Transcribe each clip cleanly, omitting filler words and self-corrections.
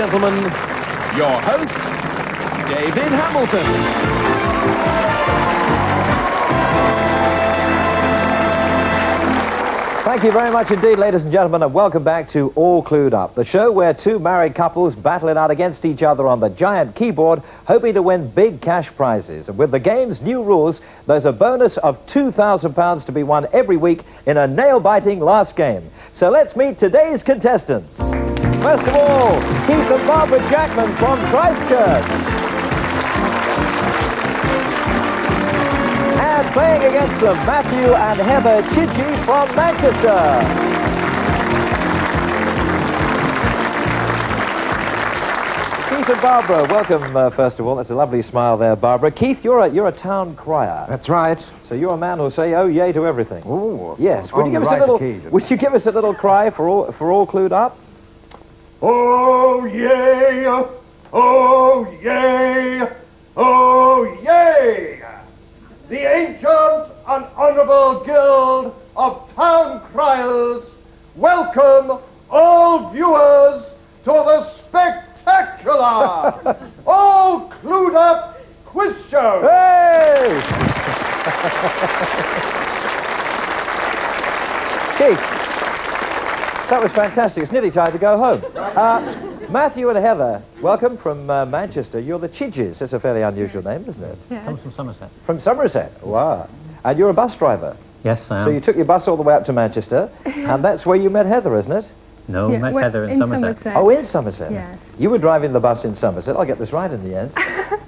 gentlemen, your host, David Hamilton. Thank you very much indeed, ladies and gentlemen, and welcome back to All Clued Up, the show where two married couples battle it out against each other on the giant keyboard, hoping to win big cash prizes. And with the game's new rules, there's a bonus of £2,000 to be won every week in a nail-biting last game. So let's meet today's contestants. First of all, Keith and Barbara Jackman from Christchurch. And playing against them, Matthew and Heather Chichi from Manchester. Keith and Barbara, welcome, first of all. That's a lovely smile there, Barbara. Keith, you're a town crier. That's right. So you're a man who'll say, oh, yay to everything. Ooh, yes. Would you give us a little cry for all clued up? Oh, yay! Oh, yay! Oh, yay! The ancient and honourable guild of town criers welcome all viewers to the spectacular All Clued Up quiz show. Hey! Keith, that was fantastic. It's nearly time to go home. Matthew and Heather, welcome from Manchester. You're the Chidges. That's a fairly unusual name, isn't it? Yeah. Comes from Somerset. From Somerset? Wow. And you're a bus driver? Yes, I am. So you took your bus all the way up to Manchester, and that's where you met Heather, isn't it? No, yeah, met Heather in Somerset. Oh, in Somerset? Yes. You were driving the bus in Somerset. I'll get this right in the end.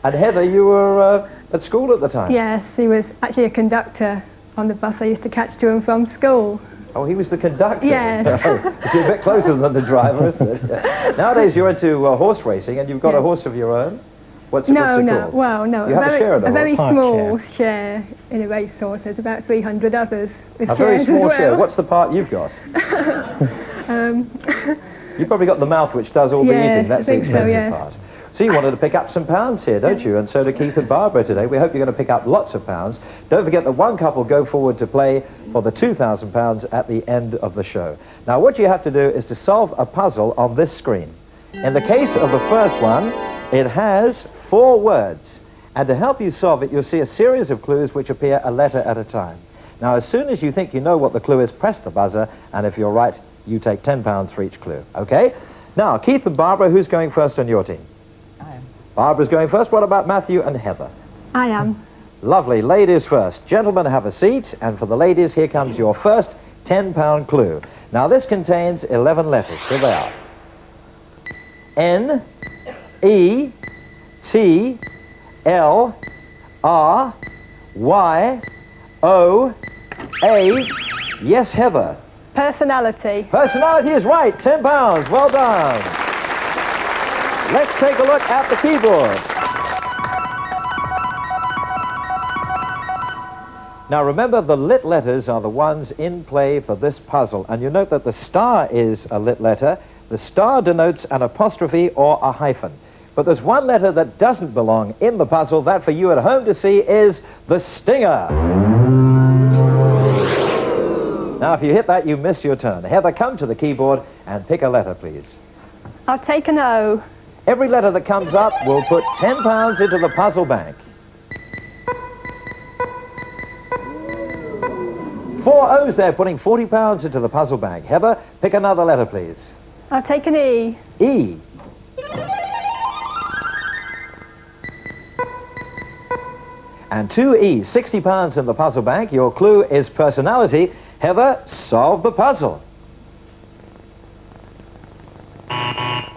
And Heather, you were at school at the time? Yes, he was actually a conductor on the bus I used to catch to and from school. Oh, he was the conductor? Yes. Oh, it's a bit closer than the driver, isn't it? Yeah. Nowadays you're into horse racing, and you've got a horse of your own. What's it called? Well, no. You have a share of the horse? A very small share in a racehorse. There's about 300 others with a very small well. share. What's the part you've got? You've probably got the mouth which does all the eating. That's the expensive part. So you wanted to pick up some pounds here, don't you? And so do Keith and Barbara today. We hope you're going to pick up lots of pounds. Don't forget that one couple go forward to play for the £2,000 at the end of the show. Now, what you have to do is to solve a puzzle on this screen. In the case of the first one, it has 4 words. And to help you solve it, you'll see a series of clues which appear a letter at a time. Now, as soon as you think you know what the clue is, press the buzzer, and if you're right, you take £10 for each clue, okay? Now, Keith and Barbara, who's going first on your team? I am. Barbara's going first. What about Matthew and Heather? I am. Lovely. Ladies first. Gentlemen, have a seat. And for the ladies, here comes your first £10 clue. Now, this contains 11 letters. Here they are. N, E, T, L, R, Y, O, A. Yes, Heather. Personality. Personality is right. £10. Well done. Let's take a look at the keyboard. Now remember, the lit letters are the ones in play for this puzzle. And you note that the star is a lit letter. The star denotes an apostrophe or a hyphen. But there's one letter that doesn't belong in the puzzle. That for you at home to see is the stinger. Now, if you hit that, you miss your turn. Heather, come to the keyboard and pick a letter, please. I'll take an O. Every letter that comes up will put £10 into the puzzle bank. 4 O's there, putting £40 into the puzzle bank. Heather, pick another letter, please. I'll take an E. E. And 2 E's, £60 in the puzzle bank. Your clue is personality. Heather, solve the puzzle.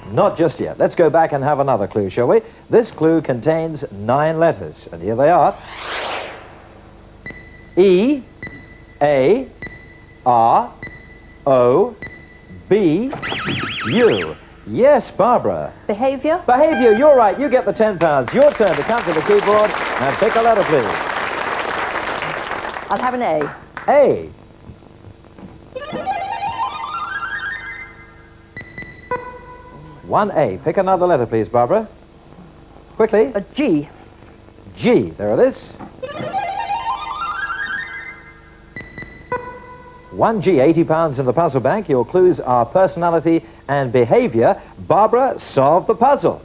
Not just yet. Let's go back and have another clue, shall we? This clue contains 9 letters, and here they are. E, A, R, O, B, U. Yes, Barbara. Behaviour. Behaviour, you're right. You get the £10. Your turn to come to the keyboard and pick a letter, please. I'll have an A. A. One A. Pick another letter, please, Barbara. Quickly. A G. G. There it is. 1G, £80 in the puzzle bank. Your clues are personality and behaviour. Barbara, solve the puzzle.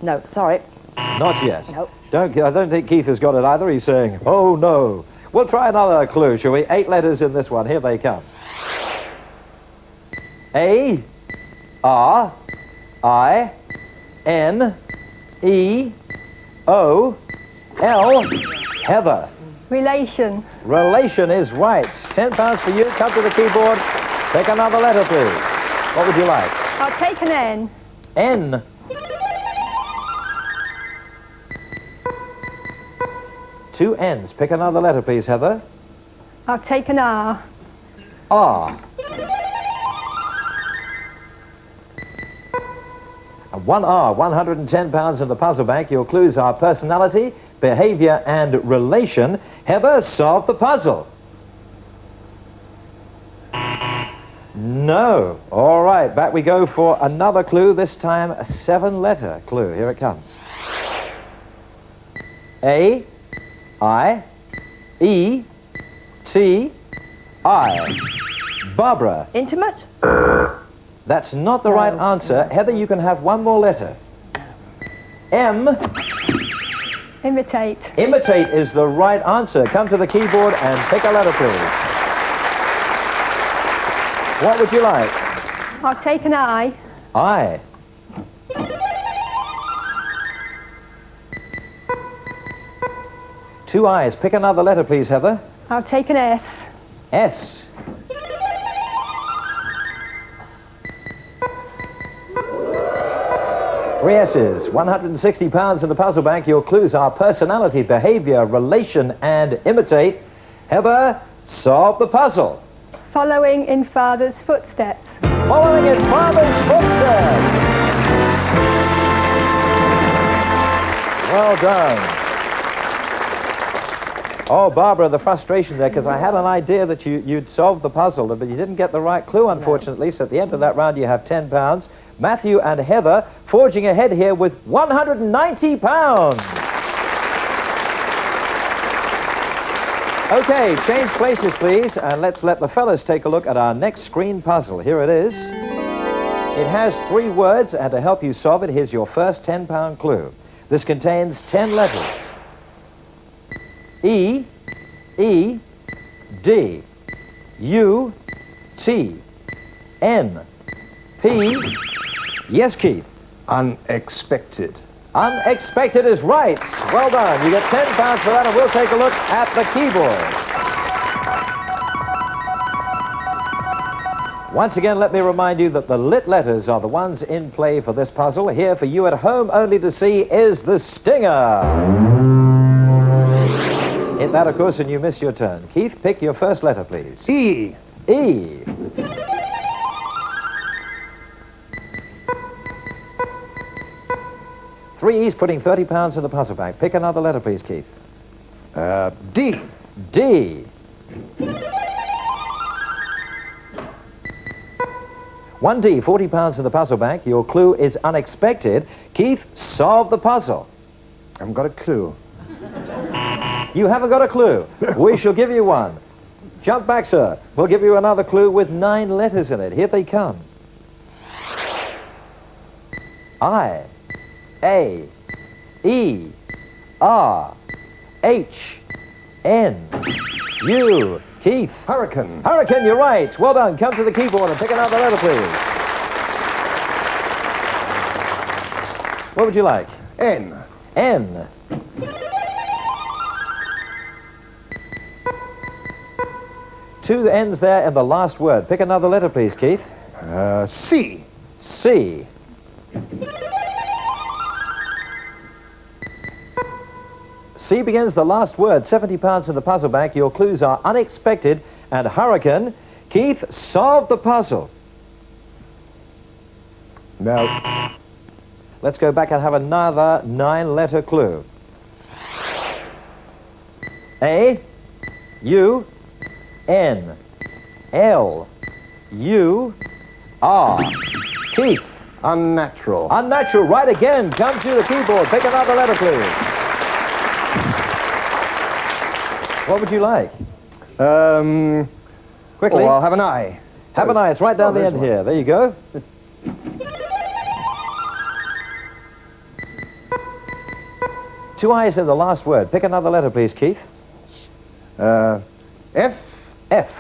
No, sorry. Not yet. Nope. I don't think Keith has got it either. He's saying, oh no. We'll try another clue, shall we? 8 letters in this one. Here they come. A, R, I, N, E, O, L, Heather. Relation. Relation is right. £10 for you. Come to the keyboard. Pick another letter, please. What would you like? I'll take an N. N. Two N's. Pick another letter, please, Heather. I'll take an R. R. And one R, £110 in the puzzle bank. Your clues are personality, behaviour and relation. Heather, solve the puzzle. No. All right, back we go for another clue, this time a 7-letter clue. Here it comes. A, I, E, T, I. Barbara. Intimate? That's not the right answer. Heather, you can have one more letter. M. Imitate. Imitate is the right answer. Come to the keyboard and pick a letter, please. What would you like? I'll take an I. I. Two I's. Pick another letter, please, Heather. I'll take an S. S. Three S's. £160 in the puzzle bank. Your clues are personality, behaviour, relation, and imitate. Heather, solve the puzzle. Following in father's footsteps. Following in father's footsteps. Well done. Oh, Barbara, the frustration there, because I had an idea that you'd solved the puzzle, but you didn't get the right clue, unfortunately. So at the end of that round, you have £10. Matthew and Heather forging ahead here with £190. Okay, change places, please, and let's let the fellas take a look at our next screen puzzle. Here it is. It has 3 words, and to help you solve it, here's your first £10 clue. This contains 10 letters. E, E, D, U, T, N, P. Yes, Keith. Unexpected. Unexpected is right. Well done. You get £10 for that, and we'll take a look at the keyboard. Once again, let me remind you that the lit letters are the ones in play for this puzzle. Here for you at home only to see is the stinger. Hit that, of course, and you miss your turn. Keith, pick your first letter, please. E. E. Three E's putting £30 in the puzzle bank. Pick another letter, please, Keith. D. D. 1D, £40 in the puzzle bank. Your clue is unexpected. Keith, solve the puzzle. I haven't got a clue. You haven't got a clue. We shall give you one. Jump back, sir. We'll give you another clue with 9 letters in it. Here they come. I, A, E, R, H, N, U. Keith. Hurricane. Hurricane, you're right. Well done. Come to the keyboard and pick another letter, please. What would you like? N. N. Two N's there in the last word. Pick another letter, please, Keith. C. C. C begins the last word. £70 in the puzzle bank. Your clues are unexpected and hurricane. Keith, solve the puzzle. No. Let's go back and have another 9-letter clue. A, U, N, L, U, R. Keith. Unnatural. Unnatural, right again. Come to the keyboard. Pick another letter, please. What would you like? Quickly. Oh, I'll have an I. Have an I. It's right down the there's end one. here. There you go. Two I's in the last word. Pick another letter, please, Keith. F. F.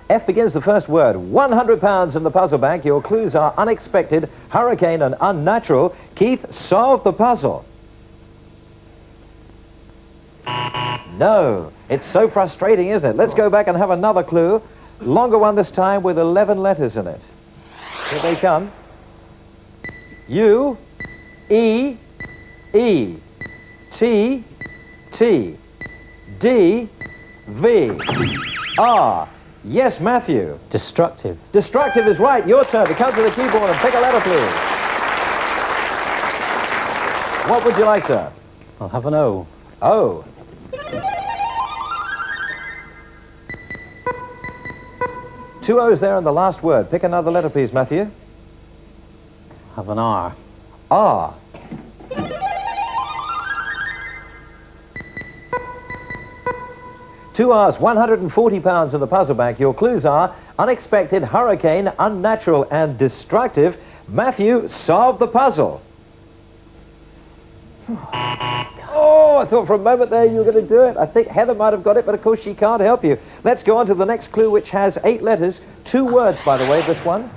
F begins the first word. £100 in the puzzle bank. Your clues are unexpected, hurricane, and unnatural. Keith, solve the puzzle. No. It's so frustrating, isn't it? Let's go back and have another clue. Longer one this time with 11 letters in it. Here they come. U, E, E, T, T, D, V, R. Yes, Matthew. Destructive. Destructive is right. Your turn to come to the keyboard and pick a letter, please. What would you like, sir? I'll have an O. O. Two O's there in the last word. Pick another letter, please, Matthew. Have an R. R. Two R's, £140 in the puzzle bank. Your clues are unexpected, hurricane, unnatural, and destructive. Matthew, solve the puzzle. Oh, I thought for a moment there you were going to do it. I think Heather might have got it, but of course she can't help you. Let's go on to the next clue, which has 8 letters. 2 words, by the way, this one.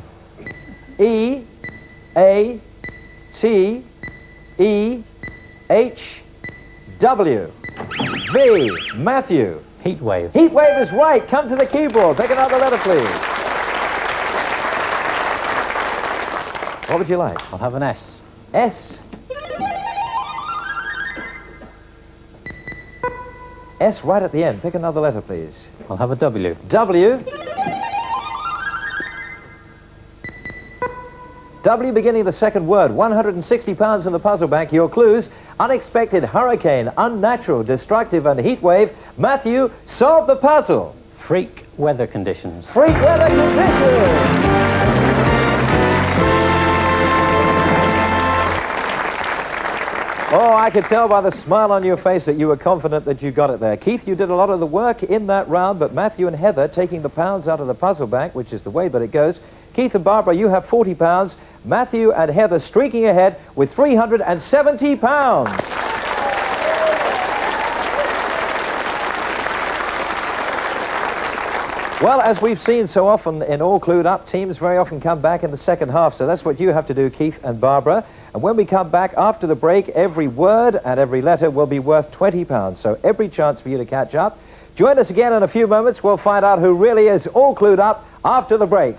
E, A, T, E, H, W, V. Matthew. Heat wave. Heat wave is right. Come to the keyboard. Pick another letter, please. What would you like? I'll have an S. S. S right at the end. Pick another letter, please. I'll have a W. W. W beginning the second word. £160 in the puzzle bank. Your clues: unexpected, hurricane, unnatural, destructive, and heat wave. Matthew, solve the puzzle. Freak weather conditions. Freak weather conditions. Oh, I could tell by the smile on your face that you were confident that you got it there. Keith, you did a lot of the work in that round, but Matthew and Heather taking the pounds out of the puzzle bank, which is the way that it goes. Keith and Barbara, you have £40. Matthew and Heather streaking ahead with £370. Well, as we've seen so often in All Clued Up, teams very often come back in the second half, so that's what you have to do, Keith and Barbara. And when we come back after the break, every word and every letter will be worth £20, so every chance for you to catch up. Join us again in a few moments. We'll find out who really is all clued up after the break.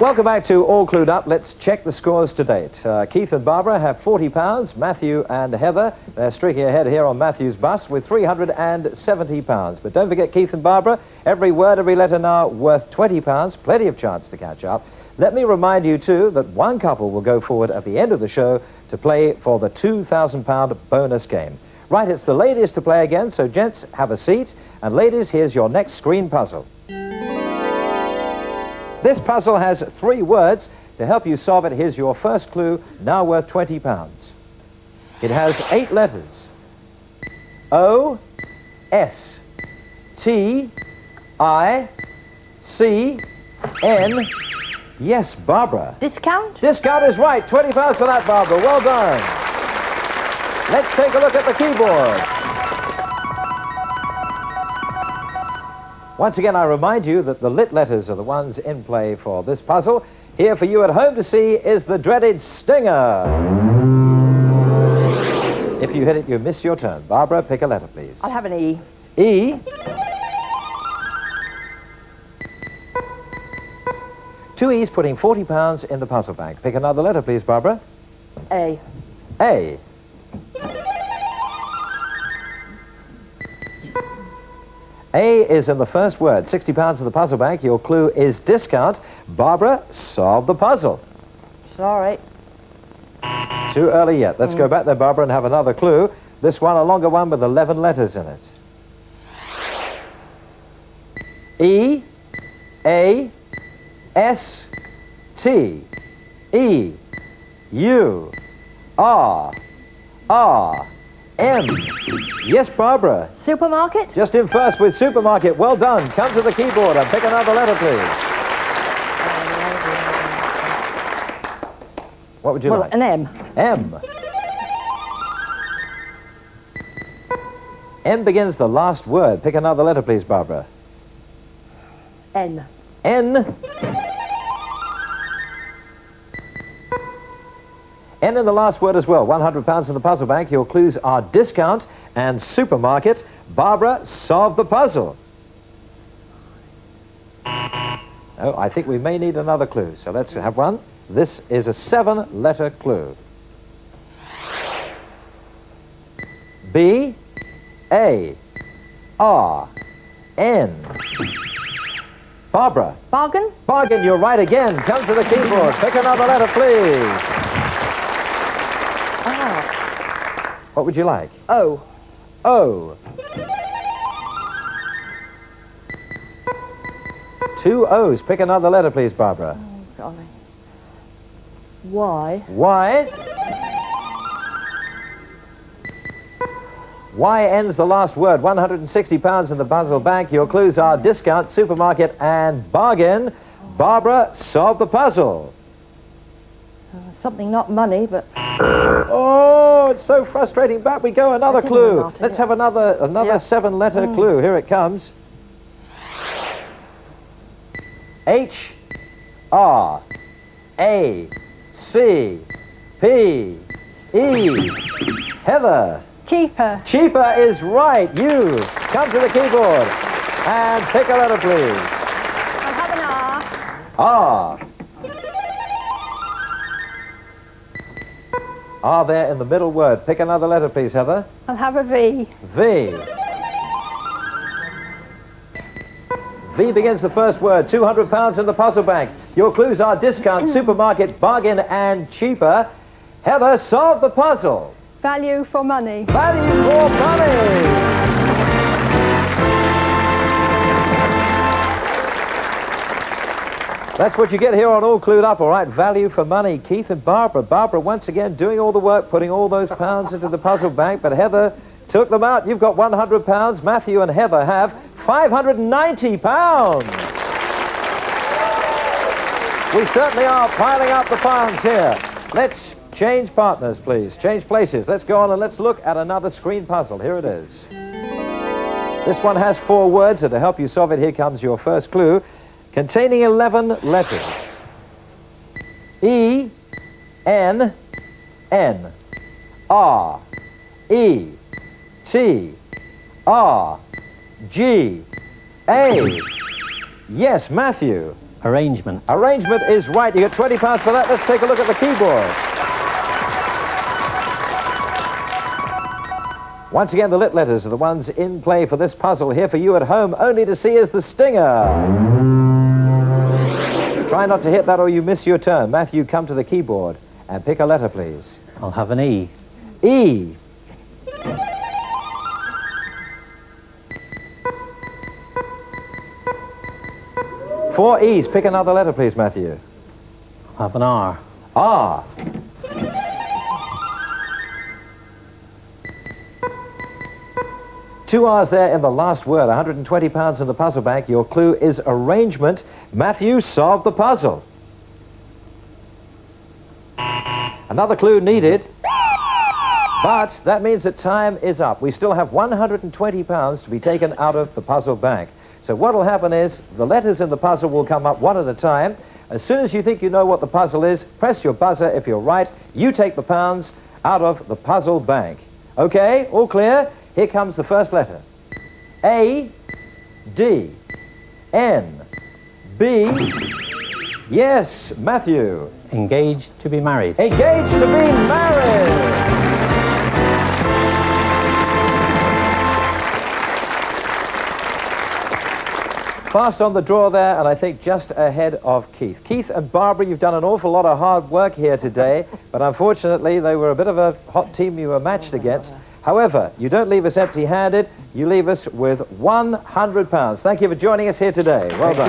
Welcome back to All Clued Up. Let's check the scores to date. Keith and Barbara have £40. Matthew and Heather, they're streaking ahead here on Matthew's bus with £370. But don't forget, Keith and Barbara, every word, every letter now worth £20. Plenty of chance to catch up. Let me remind you, too, that one couple will go forward at the end of the show to play for the £2,000 bonus game. Right, it's the ladies to play again, so gents, have a seat. And ladies, here's your next screen puzzle. This puzzle has 3 words. To help you solve it, here's your first clue, now worth £20. It has 8 letters. O, S, T, I, C, N. Yes, Barbara. Discount? Discount is right. £20 for that, Barbara. Well done. Let's take a look at the keyboard. Once again, I remind you that the lit letters are the ones in play for this puzzle. Here for you at home to see is the dreaded stinger. If you hit it, you miss your turn. Barbara, pick a letter, please. I'll have an E. E. Two E's putting £40 in the puzzle bank. Pick another letter, please, Barbara. A. A. A is in the first word. £60 in the puzzle bank. Your clue is discount. Barbara, solve the puzzle. Sorry. Too early yet. Let's go back there, Barbara, and have another clue. This one, a longer one with 11 letters in it. E, A, S, T, E, U, R, R, M. Yes, Barbara. Supermarket? Just in first with supermarket. Well done. Come to the keyboard and pick another letter, please. What would you like? An M. M. M begins the last word. Pick another letter, please, Barbara. N. N. N in the last word as well. £100 in the puzzle bank. Your clues are discount and supermarket. Barbara, solve the puzzle. Oh, I think we may need another clue, so let's have one. This is a 7-letter clue. B, A, R, N. Barbara. Bargain? Bargain, you're right again. Come to the keyboard. Pick another letter, please. Ah. What would you like? O. O. 2 O's. Pick another letter, please, Barbara. Oh, golly. Y. Y. Y ends the last word. £160 in the puzzle bank. Your clues are discount, supermarket, and bargain. Barbara, solve the puzzle. Something not money, but... Oh, it's so frustrating. Back we go. Another clue. Let's have another Yeah. 7-letter clue. Here it comes. H, R, A, C, P, E. Heather. Cheaper. Cheaper is right. You come to the keyboard and pick a letter, please. I'll have an R. R. R there in the middle word. Pick another letter, please, Heather. I'll have a V. V. V begins the first word. £200 in the puzzle bank. Your clues are discount, supermarket, bargain, and cheaper. Heather, solve the puzzle. Value for money. Value for money. That's what you get here on All Clued Up, all right? Value for money. Keith and Barbara. Barbara, once again, doing all the work, putting all those pounds into the puzzle bank, but Heather took them out. You've got £100. Matthew and Heather have £590. We certainly are piling up the pounds here. Let's change partners, please. Change places. Let's go on and let's look at another screen puzzle. Here it is. This one has 4 words, and to help you solve it, here comes your first clue, containing 11 letters. E, N, N, R, E, T, R, G, A. Yes, Matthew. Arrangement. Arrangement is right. You get £20 for that. Let's take a look at the keyboard. Once again, the lit letters are the ones in play for this puzzle. Here for you at home, only to see is the stinger. Try not to hit that or you miss your turn. Matthew, come to the keyboard and pick a letter, please. I'll have an E. E. Four E's. Pick another letter, please, Matthew. I'll have an R. R. Two R's there in the last word. £120 in the puzzle bank. Your clue is arrangement. Matthew, solve the puzzle. Another clue needed. But that means that time is up. We still have £120 to be taken out of the puzzle bank. So what will happen is the letters in the puzzle will come up one at a time. As soon as you think you know what the puzzle is, press your buzzer. If you're right, you take the pounds out of the puzzle bank. Okay, all clear? Here comes the first letter. A, D, N, B. Yes, Matthew. Engaged to be married. Engaged to be married. Fast on the draw there, and I think just ahead of Keith. Keith and Barbara, you've done an awful lot of hard work here today, but unfortunately they were a bit of a hot team you were matched against. However, you don't leave us empty-handed. You leave us with £100. Thank you for joining us here today. Well done.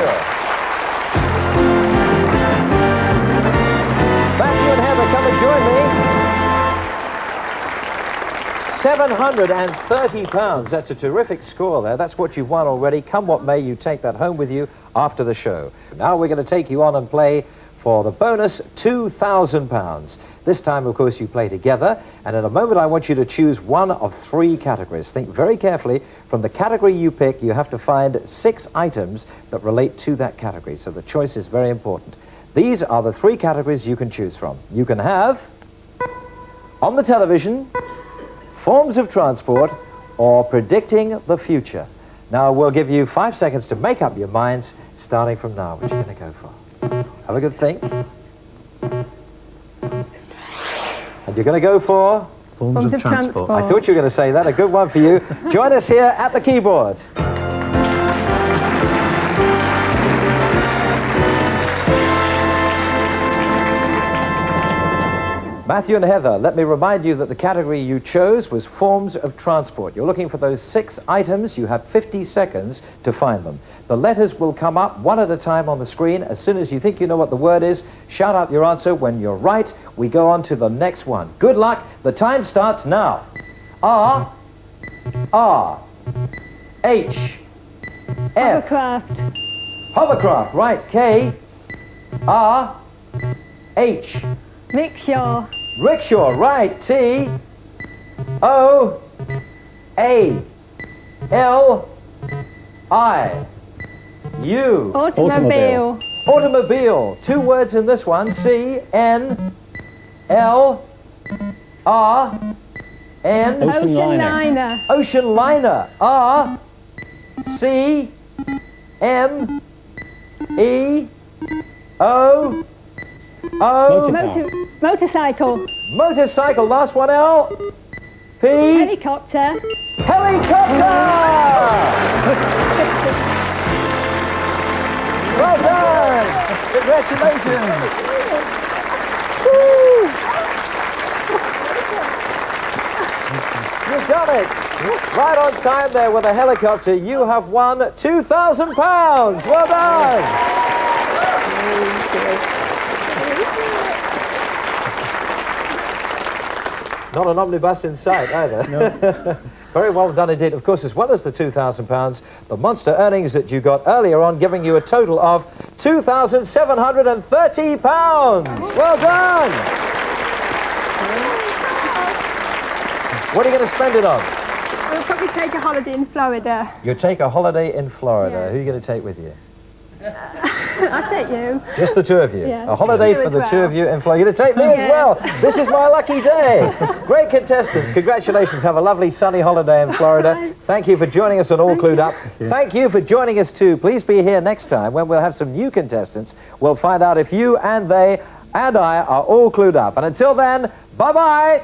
Matthew and Heather, come and join me. £730. That's a terrific score there. That's what you've won already. Come what may, you take that home with you after the show. Now we're going to take you on and play for the bonus £2,000. This time, of course, you play together, and in a moment I want you to choose one of 3 categories. Think very carefully. From the category you pick, you have to find 6 items that relate to that category, so the choice is very important. These are the 3 categories you can choose from. You can have on the television, forms of transport, or predicting the future. Now, we'll give you 5 seconds to make up your minds, starting from now. What are you going to go for? Have a good think. And you're going to go for? Forms of transport. I thought you were going to say that. A good one for you. Join us here at the keyboard. Matthew and Heather, let me remind you that the category you chose was forms of transport. You're looking for those 6 items. You have 50 seconds to find them. The letters will come up one at a time on the screen. As soon as you think you know what the word is, shout out your answer. When you're right, we go on to the next one. Good luck. The time starts now. R, H, F. Hovercraft. Hovercraft, right. K, R, H. Rickshaw. Rickshaw, right. T, O, A, L, I, U. Automobile. Automobile. 2 words in this one. C, N, L, R, N. Ocean liner. Ocean liner. R, C, M, E, O, O. Motorcycle. Motorcycle. Last one, L. P. Helicopter. Helicopter! Well done! Congratulations! Woo! You've done it! Right on time there with a helicopter. You have won £2,000! Well done! Not an omnibus in sight either. No. Very well done indeed. Of course, as well as the £2,000, the monster earnings that you got earlier on, giving you a total of £2,730. Well done! What are you going to spend it on? I'll probably take a holiday in Florida. You'll take a holiday in Florida. Yeah. Who are you going to take with you? I'll take you. Just the 2 of you? Yeah. A holiday for the 2 of you in Florida. You're going to take me as well. This is my lucky day. Great contestants. Congratulations. Have a lovely sunny holiday in Florida. Thank you for joining us on All Clued Up. Thank you for joining us too. Please be here next time when we'll have some new contestants. We'll find out if you and they and I are all clued up. And until then, bye-bye.